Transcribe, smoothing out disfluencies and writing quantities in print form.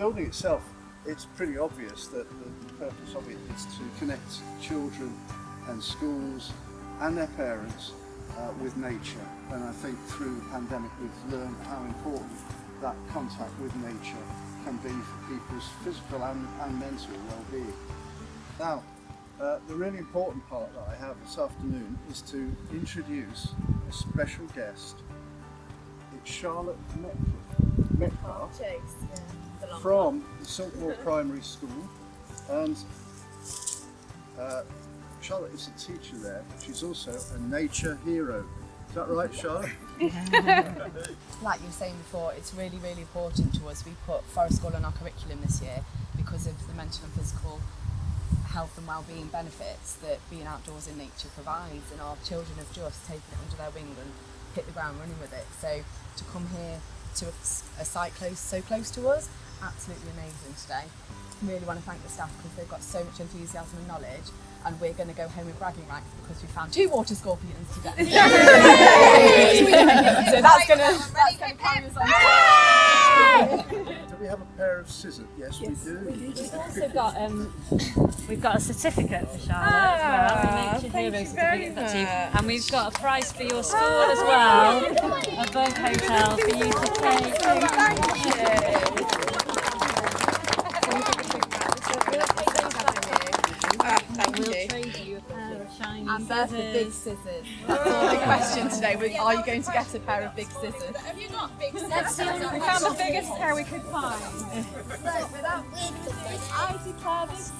building itself, it's pretty obvious that the purpose of it is to connect children and schools and their parents with nature. And I think through the pandemic we've learned how important that contact with nature can be for people's physical and mental well-being. Now, the really important part that I have this afternoon is to introduce a special guest. It's Charlotte Metcalf-Chase from the Silkmore Primary School, and Charlotte is a teacher there, but she's also a nature hero. Is that right, Charlotte? Like you were saying before, it's really, really important to us. We put forest school on our curriculum this year because of the mental and physical health and well-being benefits that being outdoors in nature provides, and our children have just taken it under their wing and hit the ground running with it. So to come here to a site so close to us, absolutely amazing today. Really want to thank the staff because they've got so much enthusiasm and knowledge, and we're going to go home with bragging rights because we found 2 water scorpions today. So that's going to carry us on. Do we have a pair of scissors? Yes, we do. We've also got we've got a certificate for Charlotte as well, a Nature Hero certificate for you, and we've got a prize for your school as well, a bunk hotel for you to take. Thank you. We'll trade you a pair of shiny And they're for big scissors. scissors. That's all the question today. Are you going to get a pair of big scissors? Have you got big scissors? That's the only We found the biggest pair we could find. I declare this